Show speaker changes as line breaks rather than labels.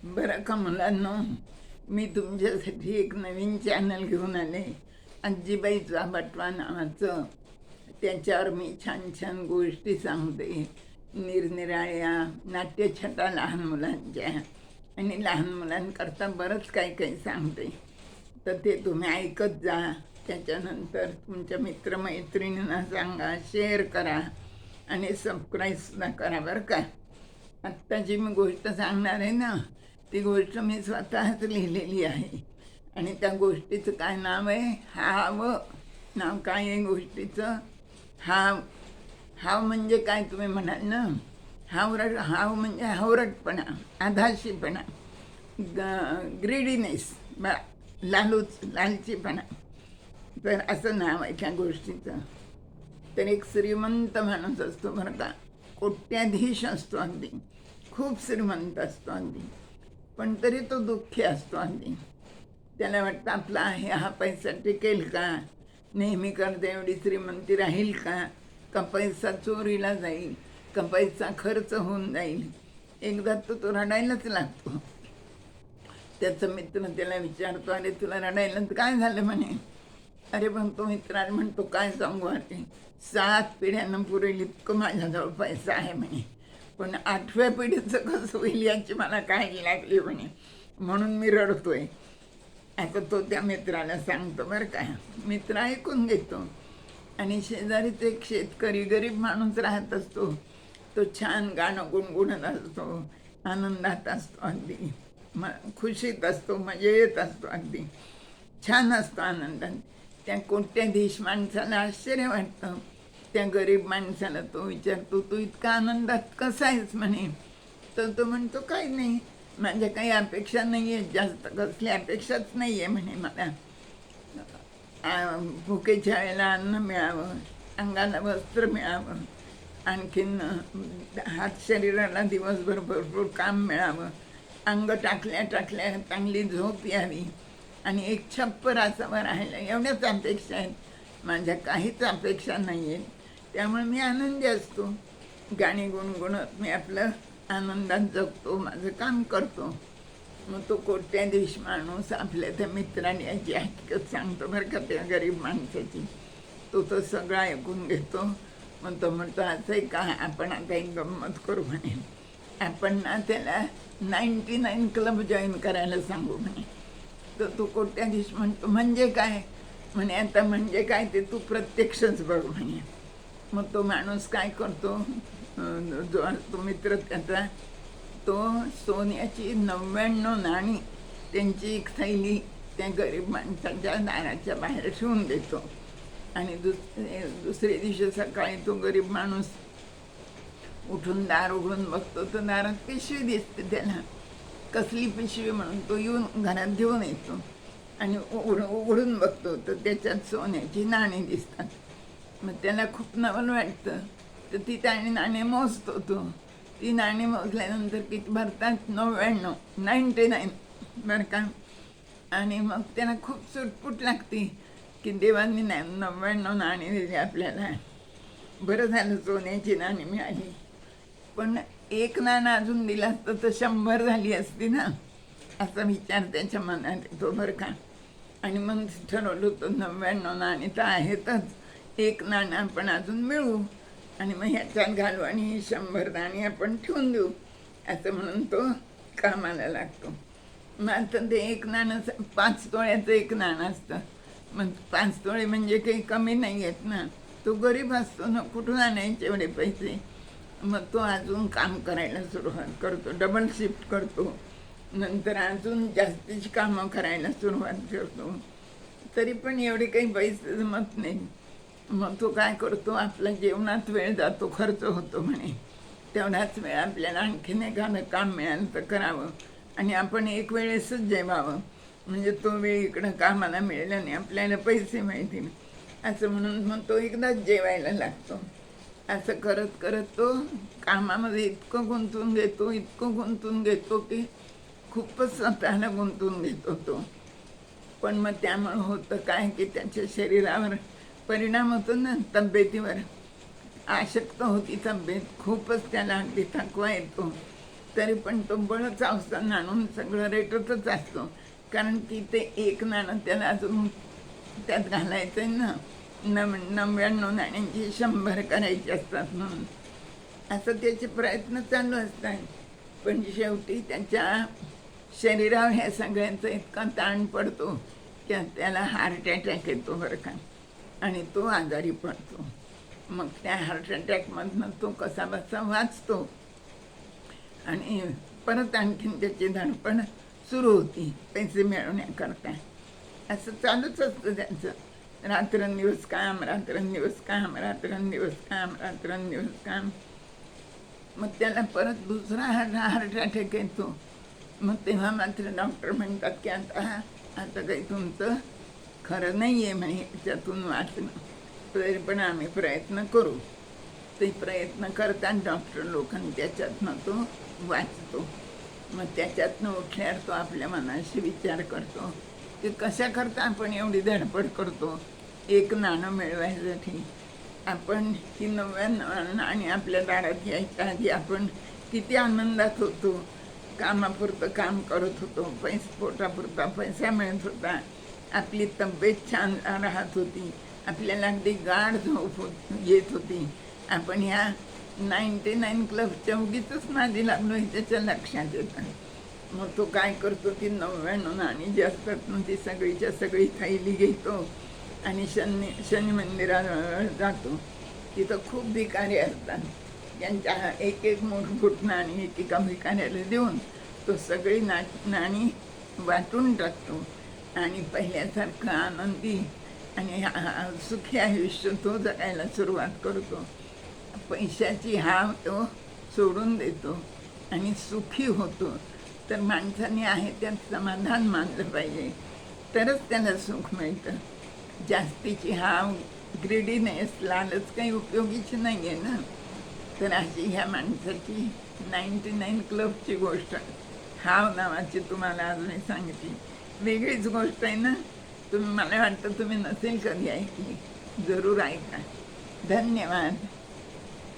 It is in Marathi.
बरं का मुलांनो, मी तुमच्यासाठी एक नवीन चॅनल घेऊन आले. आजीबाईचा बटवा नावाचं. त्याच्यावर मी छान छान गोष्टी सांगते, निरनिराळ्या नाट्यछटा लहान मुलांच्या, आणि लहान मुलांकरता बरंच काही काही सांगते. तर ते तुम्ही ऐकत जा. त्याच्यानंतर तुमच्या मित्रमैत्रिणींना सांगा, शेअर करा आणि सबस्क्राईबसुद्धा करा बरं का. आत्ता जी मी गोष्ट सांगणार आहे ना, ती गोष्ट मी स्वतःच लिहिलेली आहे. आणि त्या गोष्टीचं काय नाव आहे? हाव. नाव काय आहे गोष्टीचं? हाव. हाव म्हणजे काय तुम्ही म्हणाल ना? हाव म्हणजे हावरटपणा, आधाशीपणा, ग्रीडीनेस, लालचीपणा. तर असं नाव आहे त्या गोष्टीचं. तर एक श्रीमंत माणूस असतो बरं का, कोट्याधीश असतो, अगदी खूप श्रीमंत असतो अगदी, पण तरी तो दुःखी असतो अगदी. त्याला वाटतं आपला आहे हा पैसा टिकेल का, नेहमी करता एवढी श्रीमंती राहील का पैसा चोरीला जाईल, का पैसा खर्च होऊन जाईल. एकदा तो रडायलाच लागतो. त्याचा मित्र त्याला विचारतो, अरे तुला रडायला काय झालं म्हणे. अरे पण तो मित्राला म्हणतो, काय सांगू, अरे 7 पिढ्यांना पुरेल इतकं माझ्याजवळ पैसा आहे म्हणे, पण 8व्या पिढीचं कसं होईल याची मला काळजी लागली म्हणे, म्हणून मी रडतोय. आता तो त्या मित्राला सांगतो बरं का. मित्र ऐकून घेतो. आणि शेजारीच एक शेतकरी गरीब माणूस राहत असतो. तो छान गाणं गुणगुणत असतो, आनंदात असतो, अगदी खुशीत असतो, मजेत असतो, अगदी छान असतो आनंदात. त्या कोट्याधीश माणसाला आश्चर्य वाटतं. त्या गरीब माणसाला तो विचारतो, तू इतका आनंदात कसा आहेस म्हणे. तर तो म्हणतो, काही नाही, माझ्या काही अपेक्षा नाही आहेत, जास्त कसली अपेक्षाच नाही आहे म्हणे. मला भुकेच्या वेळेला अन्न मिळावं, अंगाला वस्त्र मिळावं, आणखीन हात शरीराला दिवसभर भरपूर काम मिळावं, अंग टाकल्या टाकल्या चांगली झोप यावी, आणि एक छप्पर असावं राहायला, एवढ्याच अपेक्षा आहेत. माझ्या काहीच अपेक्षा नाही आहेत. त्यामुळे मी आनंदी असतो. गाणी गुणगुणत मी आपलं आनंदात जगतो, माझं काम करतो. मग तो कोट्याधीश माणूस आपल्या त्या मित्राने याची हकीकत सांगतो बरं का, त्या गरीब माणसाची. तो सगळं ऐकून घेतो. मग तो म्हणतो, असं आहे का, आपण आता एक गंमत करू म्हणे. आपण ना त्याला 99 क्लब जॉईन करायला सांगू म्हणे. तर तो कोट्याधीश म्हणतो, म्हणजे काय म्हणे. आता म्हणजे काय ते तू प्रत्यक्षच बघ म्हणे. मग तो माणूस काय करतो, जो तो मित्र त्याचा, तो सोन्याची 99 नाणी त्यांची एक थैली त्या गरीब माणसाच्या दाराच्या बाहेर ठेवून देतो. आणि दुसऱ्या दिवशी सकाळी तो गरीब माणूस उठून दार उघडून बघतो, तर दारात पिशवी दिसते त्याला. कसली पिशवी म्हणून तो येऊन घरात घेऊन येतो. आणि उघडून बघतो तर त्याच्यात सोन्याची नाणी दिसतात. मग त्याला खूप नवल वाटतं. तर ती नाणी मोजतो तो. ती नाणी मोजल्यानंतर किती भरतात? 99 बरं का. आणि मग त्याला खूप सुटपुट लागते की देवांनी 99 नाणी दिली आपल्याला, बरं झालं सोन्याची नाणी मिळाली. पण एक नाणं अजून दिलं असतं तर 100 झाली असती ना, असा विचार त्याच्या मनात येतो बरं का. आणि मग ठरवलं होतं 99 नाणी तर आहेतच, एक नाणं आपण अजून मिळवू आणि मग ह्याच्यात घालू आणि 100 नाणी आपण ठेवून देऊ, असं म्हणून तो कामाला लागतो. मग आता ते एक नाणं 5 तोळ्याचं एक नाणं असतं. मग 5 तोळे म्हणजे काही कमी नाही आहेत ना. तो गरीब असतो ना, कुठून आणायचे एवढे पैसे. मग तो अजून काम करायला सुरुवात करतो, डबल शिफ्ट करतो. नंतर अजून जास्तीची कामं करायला सुरुवात करतो. तरी पण एवढे काही पैसे जमत नाही. मग तो काय करतो, आपल्या जेवणात वेळ जातो, खर्च होतो म्हणे. तेवढाच वेळ आपल्याला आणखीन एखादं काम मिळालं तर करावं आणि आपण एक वेळेसच जेवावं, म्हणजे तो वेळ इकडं कामाला मिळेल आणि आपल्याला पैसे मिळतील, असं म्हणून मग तो एकदाच जेवायला लागतो. असं करत करत तो कामामध्ये इतकं गुंतून घेतो की खूपच स्वतःला गुंतवून घेतो तो. पण मग त्यामुळे होतं काय की त्याच्या शरीरावर परिणाम होतो ना, तब्येतीवर. अशक्त होती तब्येत, खूपच त्याला अगदी थकवा येतो. तरी पण तो बळच अवसान आणून सगळं रेटतच असतो. कारण की ते एक नाणं त्याला अजून त्यात घालायचं आहे ना. 99 नाण्यांची 100 करायची असतात म्हणून असं त्याचे प्रयत्न चालू असतात. पण शेवटी त्याच्या शरीरावर ह्या सगळ्यांचा इतका ताण पडतो की त्याला हार्ट अटॅक येतो बरं का. आणि तो आजारी पडतो. मग त्या हार्ट अटॅकमधनं तो कसा बसा वाचतो आणि परत आणखीन त्याची धडपड सुरू होती पैसे मिळवण्याकरता. असं चालूच असतं त्यांचं. रात्रंदिवस काम, रात्रंदिवस काम, रात्रंदिवस काम, रात्रंदिवस काम. मग त्याला परत दुसरा हार्ट अटॅक येतो. मग तेव्हा मात्र डॉक्टर म्हणतात की आता काही तुमचं खरं नाही आहे म्हणे याच्यातून वाचणं. तरी पण आम्ही प्रयत्न करू. ते प्रयत्न करतात डॉक्टर लोक आणि त्याच्यातनं तो वाचतो. मग त्याच्यातनं उठल्यावर तो आपल्या मनाशी विचार करतो की कशा करता आपण एवढी धडपड करतो एक नाणं मिळवायसाठी. आपण ही 99 नाणी आपल्या दारात यायच्या आधी आपण किती आनंदात होतो. कामापुरतं काम करत होतो, पोटापुरता पैसा मिळत होता, आपली तब्येत छान राहत होती, आपल्याला अगदी गाढ झोप येत होती. आपण ह्या 99 क्लबच्या उगीचच नादी लागलो हे त्याच्या लक्षात येतं. मग तो काय करतो की 99 नाणी जी असतात ना ती सगळीच्या सगळी थैली घेतो आणि शनी मंदिराजवळ जातो. तिथं खूप भिकारी असतात. त्यांच्या एक एक मोठमोठ नाणी एकेका भिकाऱ्याला देऊन तो सगळी नाणी वाटून टाकतो आणि पहिल्यासारखं आनंदी आणि सुखी आयुष्य तो जगायला सुरुवात करतो. पैशाची हाव तो सोडून देतो आणि सुखी होतो. तर माणसाने आहे त्यात समाधान मानलं पाहिजे, तरच त्याला सुख मिळतं. जास्तीची हाव, ग्रेडीनेस, लालच काही उपयोगीची नाही आहे ना. तर अशी ह्या माणसाची 99 क्लबची गोष्ट हाव नावाची तुम्हाला आज मी सांगितली. वेगळीच गोष्ट आहे ना. मला वाटतं तुम्ही नसेल कधी ऐकली. जरूर ऐका. धन्यवाद.